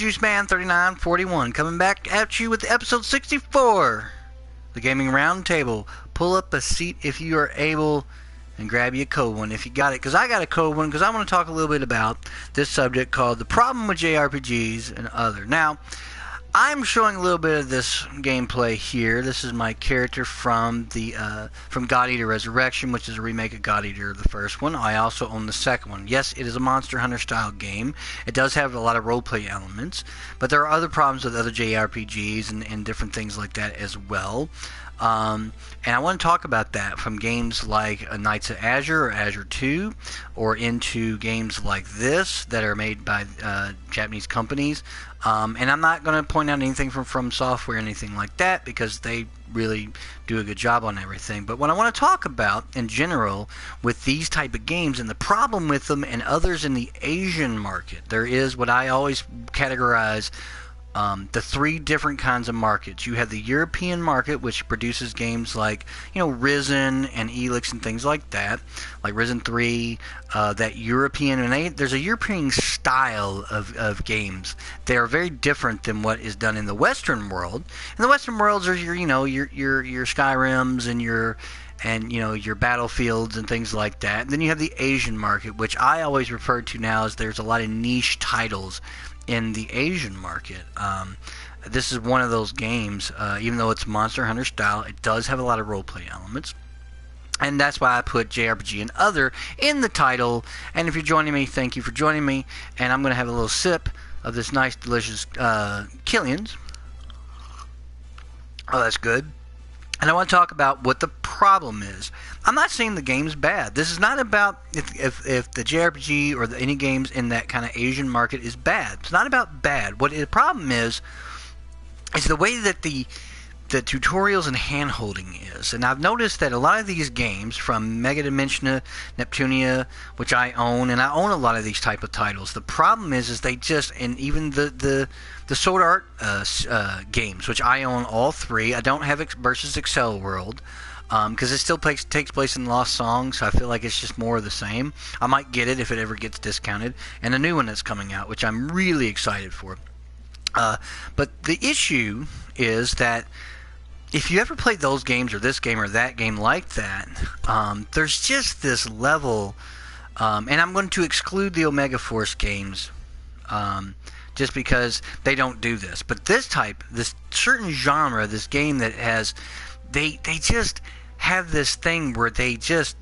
Juice Man 3941 coming back at you with episode 64, the Gaming Roundtable. Pull up a seat if you are able and grab you a cold one if you got it, because I got a cold one, because I want to talk a little bit about this subject called the problem with JRPGs and other. Now, I'm showing a little bit of this gameplay here. This is my character from God Eater Resurrection, which is a remake of God Eater, the first one. I also own the second one. Yes, it is a Monster Hunter style game. It does have a lot of roleplay elements, but there are other problems with other JRPGs and different things like that as well. And I want to talk about that from games like Knights of Azure or Azure 2, or into games like this that are made by Japanese companies. And I'm not going to point out anything from Software or anything like that, because they really do a good job on everything. But what I want to talk about in general with these type of games and the problem with them and others in the Asian market, there is what I always categorize the three different kinds of markets. You have the European market, which produces games like, Risen and Elix and things like that, like Risen 3, that European, and there's a European style of games. They are very different than what is done in the Western world. In the Western worlds are your Skyrims and your Battlefields and things like that. And then you have the Asian market, which I always refer to now as there's a lot of niche titles in the Asian market. This is one of those games, even though it's Monster Hunter style, it does have a lot of roleplay elements. And that's why I put JRPG and other in the title. And if you're joining me, thank you for joining me. And I'm going to have a little sip of this nice, delicious Killian's. Oh, that's good. And I want to talk about what the problem is. I'm not saying the game's bad. This is not about if the JRPG or any games in that kind of Asian market is bad. It's not about bad. What the problem is the way that the tutorials and hand-holding is. And I've noticed that a lot of these games, from Mega Dimensionia, Neptunia, which I own, and I own a lot of these type of titles, the problem is they just, and even the Sword Art games, which I own all three. I don't have versus Excel World, because it still takes place in Lost Songs, so I feel like it's just more of the same. I might get it if it ever gets discounted. And a new one that's coming out, which I'm really excited for. But the issue is that if you ever played those games or this game or that game like that, there's just this level, and I'm going to exclude the Omega Force games, just because they don't do this. But this certain genre, this game that has, they just have this thing where they just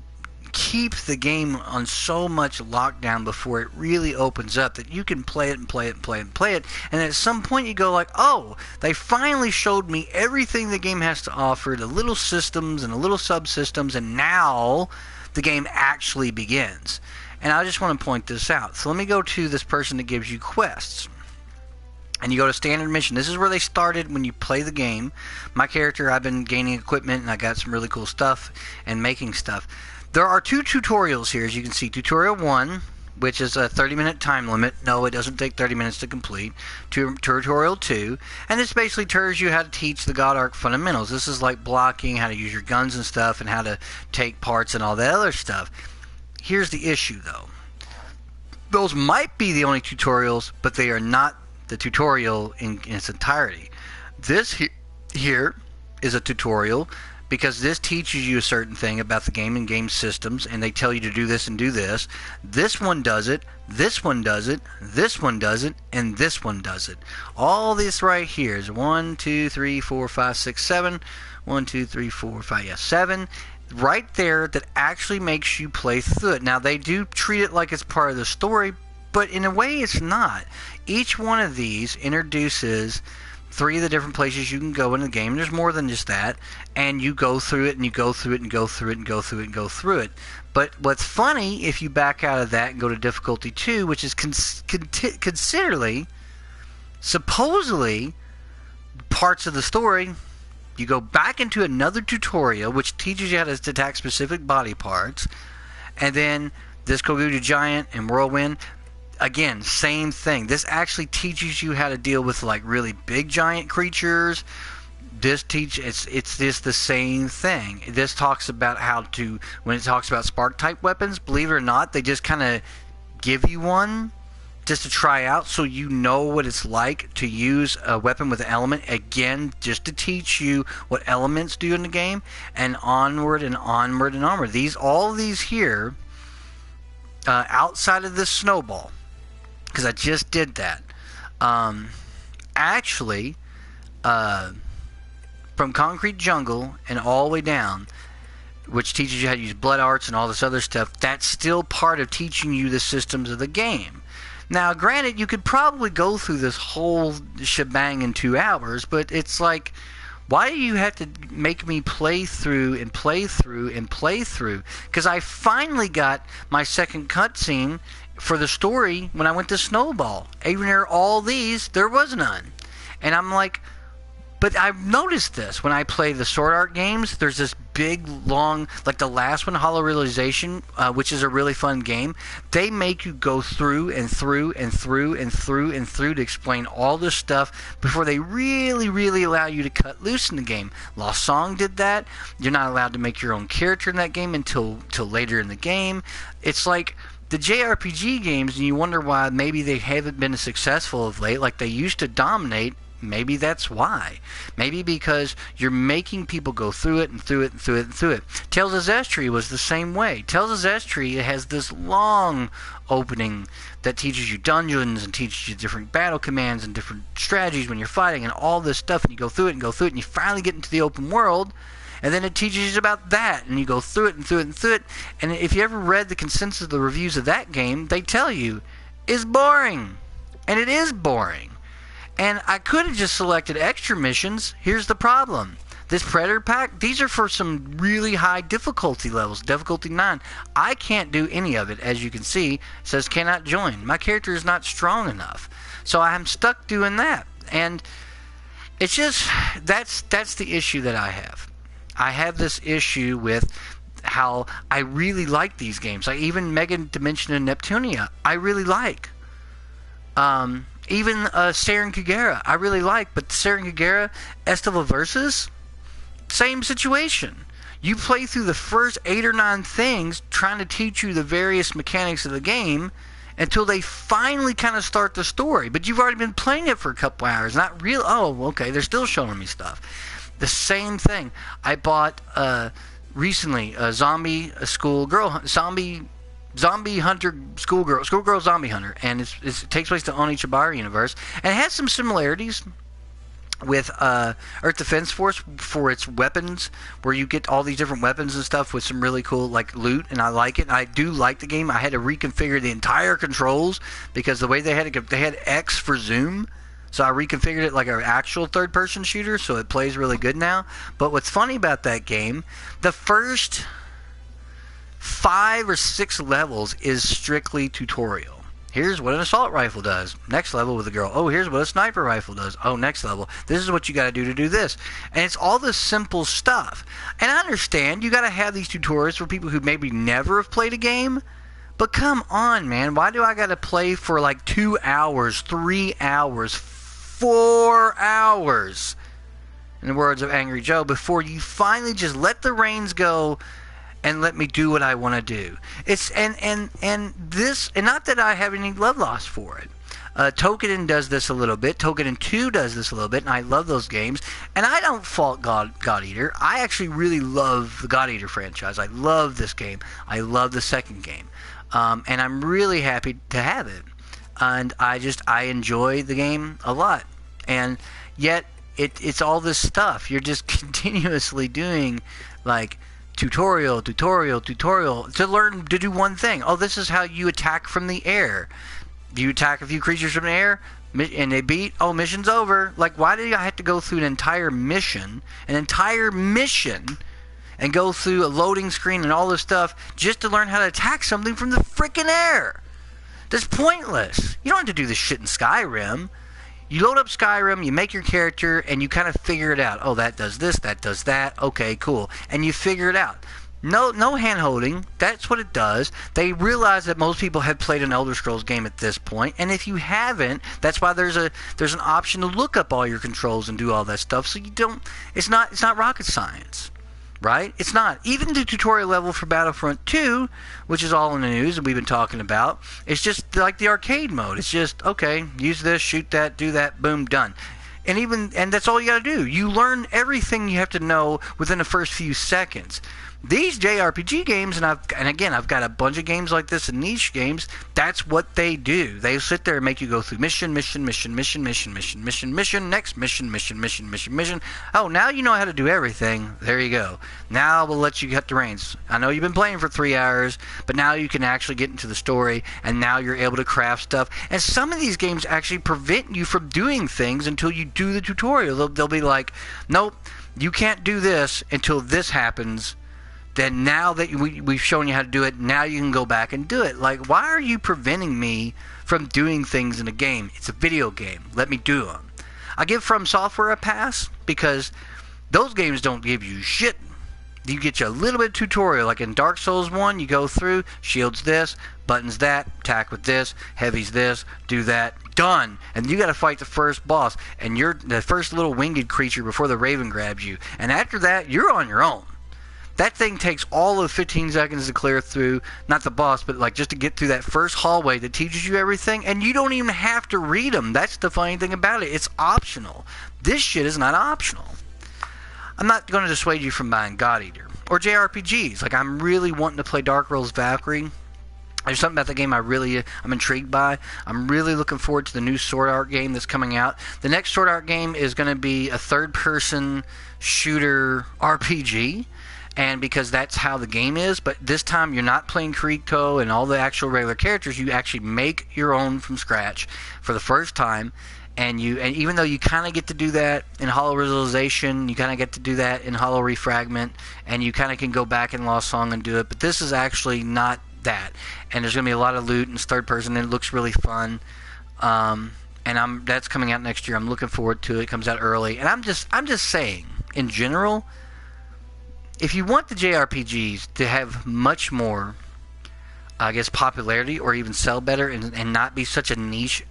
keep the game on so much lockdown before it really opens up that you can play it and play it and play it and play it, and at some point you go like, oh, they finally showed me everything the game has to offer, the little systems and the little subsystems, and now the game actually begins. And I just want to point this out. So let me go to this person that gives you quests. And you go to standard mission. This is where they started when you play the game. My character, I've been gaining equipment, and I got some really cool stuff and making stuff. There are two tutorials here, as you can see. Tutorial 1, which is a 30-minute time limit. No, it doesn't take 30 minutes to complete. Tutorial 2, and this basically tells you how to teach the God Arc fundamentals. This is like blocking, how to use your guns and stuff, and how to take parts and all that other stuff. Here's the issue, though. Those might be the only tutorials, but they are not the tutorial in its entirety. This here is a tutorial, because this teaches you a certain thing about the game and game systems, and they tell you to do this and do this. This one does it, this one does it, this one does it, and this one does it. All this right here is 1, 2, 3, 4, 5, 6, 7. 1, 2, 3, 4, 5, yeah, 7. Right there, that actually makes you play through it. Now, they do treat it like it's part of the story, but in a way it's not. Each one of these introduces 3 of the different places you can go in the game. There's more than just that. And you go through it, and you go through it, and go through it, and go through it, and go through it. But what's funny, if you back out of that and go to difficulty 2, which is considerably, supposedly, parts of the story, you go back into another tutorial, which teaches you how to attack specific body parts. And then this Kogudu Giant and Whirlwind, again, same thing. This actually teaches you how to deal with like really big giant creatures. It's just the same thing. This talks about how to, when it talks about spark type weapons, believe it or not, they just kind of give you one just to try out, so you know what it's like to use a weapon with an element. Again, just to teach you what elements do in the game, and onward and onward and onward. All these here, outside of this snowball, because I just did that. Actually, from Concrete Jungle and all the way down, which teaches you how to use blood arts and all this other stuff, that's still part of teaching you the systems of the game. Now, granted, you could probably go through this whole shebang in 2 hours, but it's like, why do you have to make me play through and play through and play through? Because I finally got my second cutscene for the story when I went to Snowball. Even there, all these, there was none. And I'm like, but I've noticed this when I play the Sword Art games. There's this big, long, like the last one, Hollow Realization, which is a really fun game. They make you go through and through and through and through and through to explain all this stuff before they really, really allow you to cut loose in the game. Lost Song did that. You're not allowed to make your own character in that game until later in the game. It's like the JRPG games, and you wonder why maybe they haven't been as successful of late, like they used to dominate. Maybe that's why. Maybe because you're making people go through it and through it and through it and through it. Tales of Zestria was the same way. Tales of Zestria has this long opening that teaches you dungeons and teaches you different battle commands and different strategies when you're fighting and all this stuff, and you go through it and go through it, and you finally get into the open world, and then it teaches you about that, and you go through it and through it and through it. And if you ever read the consensus of the reviews of that game, they tell you it's boring. And it is boring. And I could have just selected extra missions. Here's the problem. This Predator Pack, these are for some really high difficulty levels, difficulty 9. I can't do any of it. As you can see, it says cannot join. My character is not strong enough. So I'm stuck doing that. And it's just, that's the issue that I have. I have this issue with how I really like these games. Like even Mega Dimension and Neptunia, I really like. Even Saren Kagera, I really like, but Saren Kagera, Estival Versus, same situation. You play through the first 8 or 9 things trying to teach you the various mechanics of the game until they finally kind of start the story. But you've already been playing it for a couple hours. Not real. Oh, okay, they're still showing me stuff. The same thing. I bought recently a Zombie Hunter Schoolgirl Zombie Hunter, and it takes place in the Onichibara universe, and it has some similarities with Earth Defense Force for its weapons, where you get all these different weapons and stuff with some really cool like loot, and I like it. I do like the game. I had to reconfigure the entire controls because the way they had X for zoom, so I reconfigured it like an actual third-person shooter, so it plays really good now. But what's funny about that game, the first 5 or 6 levels is strictly tutorial. Here's what an assault rifle does. Next level with a girl. Oh, here's what a sniper rifle does. Oh, next level. This is what you got to do this. And it's all this simple stuff. And I understand you got to have these tutorials for people who maybe never have played a game. But come on, man. Why do I got to play for like 2 hours, 3 hours, 4 hours, in the words of Angry Joe, before you finally just let the reins go and let me do what I want to do? It's and this, and not that I have any love lost for it. Token does this a little bit. Token 2 does this a little bit, and I love those games. And I don't fault God Eater. I actually really love the God Eater franchise. I love this game. I love the second game, and I'm really happy to have it. And I enjoy the game a lot. And yet it's all this stuff. You're just continuously doing like tutorial to learn to do one thing. Oh, this is how you attack from the air. You attack a few creatures from the air and they beat. Oh, mission's over. Like, why do I have to go through an entire mission and go through a loading screen and all this stuff just to learn how to attack something from the frickin' air? That's pointless. You don't have to do this shit in Skyrim. You load up Skyrim, you make your character, and you kind of figure it out. Oh, that does this, that does that. Okay, cool. And you figure it out. No hand-holding. That's what it does. They realize that most people have played an Elder Scrolls game at this point, and if you haven't, that's why there's an option to look up all your controls and do all that stuff. So you don't. It's not rocket science. right? It's not. Even the tutorial level for Battlefront 2, which is all in the news and we've been talking about, it's just like the arcade mode. It's just, okay, use this, shoot that, do that, boom, done. And that's all you got to do. You learn everything you have to know within the first few seconds. These JRPG games, and again, I've got a bunch of games like this and niche games. That's what they do. They sit there and make you go through mission, next mission. Oh, now you know how to do everything. There you go. Now we'll let you cut the reins. I know you've been playing for 3 hours, but now you can actually get into the story, and now you're able to craft stuff. And some of these games actually prevent you from doing things until you do the tutorial. They'll be like, nope, you can't do this until this happens. Then now that we've shown you how to do it, now you can go back and do it. Like, why are you preventing me from doing things in a game? It's a video game. Let me do them. I give From Software a pass because those games don't give you shit. You get you a little bit of tutorial. Like in Dark Souls 1, you go through, shields this, buttons that, attack with this, heavies this, do that, done. And you got to fight the first boss, and you're the first little winged creature before the raven grabs you. And after that, you're on your own. That thing takes all of 15 seconds to clear through, not the boss, but like just to get through that first hallway that teaches you everything, and you don't even have to read them. That's the funny thing about it. It's optional. This shit is not optional. I'm not going to dissuade you from buying God Eater or JRPGs. Like, I'm really wanting to play Dark World's Valkyrie. There's something about the game I'm intrigued by. I'm really looking forward to the new Sword Art game that's coming out. The next Sword Art game is going to be a third-person shooter RPG. And because that's how the game is, but this time you're not playing Kiriko and all the actual regular characters. You actually make your own from scratch for the first time, and even though you kind of get to do that in Hollow Visualization, you kind of get to do that in Hollow Refragment, and you kind of can go back in Lost Song and do it. But this is actually not that, and there's going to be a lot of loot and it's third person, and it looks really fun. And that's coming out next year. I'm looking forward to it. It comes out early, and I'm just saying in general. If you want the JRPGs to have much more, I guess, popularity or even sell better and not be such a niche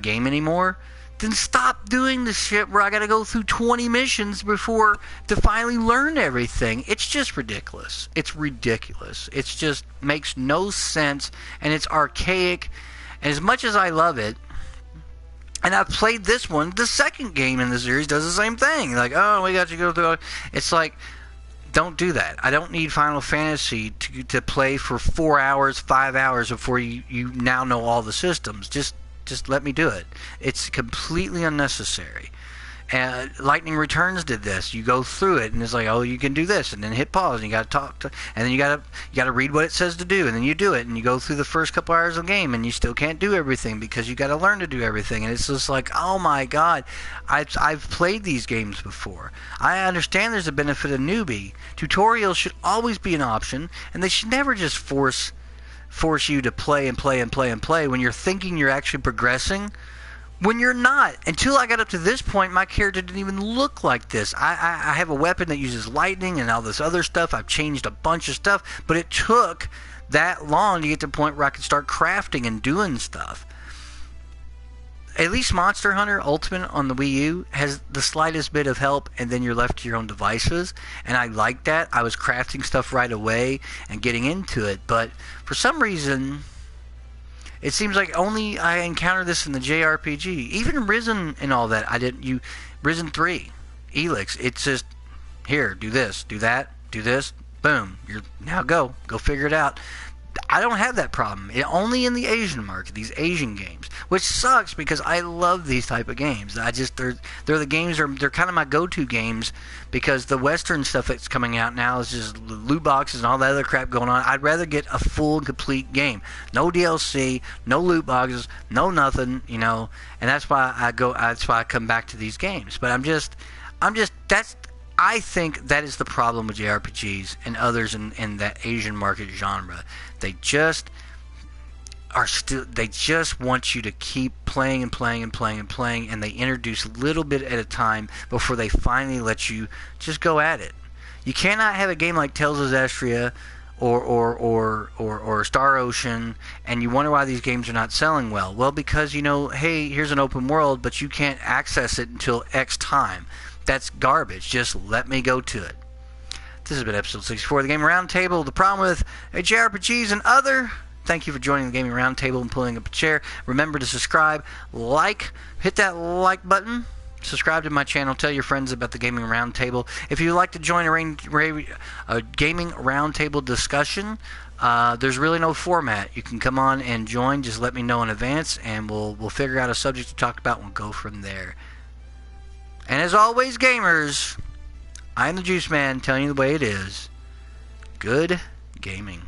game anymore, then stop doing the shit where I got to go through 20 missions before to finally learn everything. It's just ridiculous. It's ridiculous. It just makes no sense, and it's archaic. And as much as I love it, and I've played this one, the second game in the series does the same thing. Like, oh, we got to go through. It's like, don't do that. I don't need Final Fantasy to play for 4 hours, 5 hours before you now know all the systems. Just let me do it. It's completely unnecessary. Lightning Returns did this. You go through it, and it's like, oh, you can do this, and then hit pause, and you got to talk to, and then you got to read what it says to do, and then you do it, and you go through the first couple hours of the game, and you still can't do everything because you got to learn to do everything, and it's just like, oh my god, I've played these games before. I understand there's a benefit of newbie. Tutorials should always be an option, and they should never just force you to play and play and play and play when you're thinking you're actually progressing. When you're not. Until I got up to this point, my character didn't even look like this. I have a weapon that uses lightning and all this other stuff. I've changed a bunch of stuff, but it took that long to get to the point where I could start crafting and doing stuff. At least Monster Hunter Ultimate on the Wii U has the slightest bit of help, and then you're left to your own devices, and I like that. I was crafting stuff right away and getting into it, but for some reason, it seems like only I encounter this in the JRPG. Even Risen and all that, Risen 3, Elix, it's just, here, do this, do that, do this, boom, now go figure it out. I don't have that problem. Only in the Asian market, these Asian games, which sucks because I love these type of games. They're the games, they're kind of my go-to games because the Western stuff that's coming out now is just loot boxes and all that other crap going on. I'd rather get a full and complete game. No DLC, no loot boxes, no nothing, and that's why I come back to these games. But I think that is the problem with JRPGs and others in that Asian market genre. They just want you to keep playing and playing and playing and playing, and they introduce a little bit at a time before they finally let you just go at it. You cannot have a game like Tales of Zestria or Star Ocean, and you wonder why these games are not selling well. Well, because, hey, here's an open world, but you can't access it until X time. That's garbage. Just let me go to it. This has been episode 64 of the Gaming Roundtable. The problem with JRPGs and other. Thank you for joining the Gaming Roundtable and pulling up a chair. Remember to subscribe, hit that like button. Subscribe to my channel. Tell your friends about the Gaming Roundtable. If you'd like to join a Gaming Roundtable discussion, there's really no format. You can come on and join. Just let me know in advance, and we'll figure out a subject to talk about and we'll go from there. And as always, gamers, I am the Juice Man telling you the way it is. Good gaming.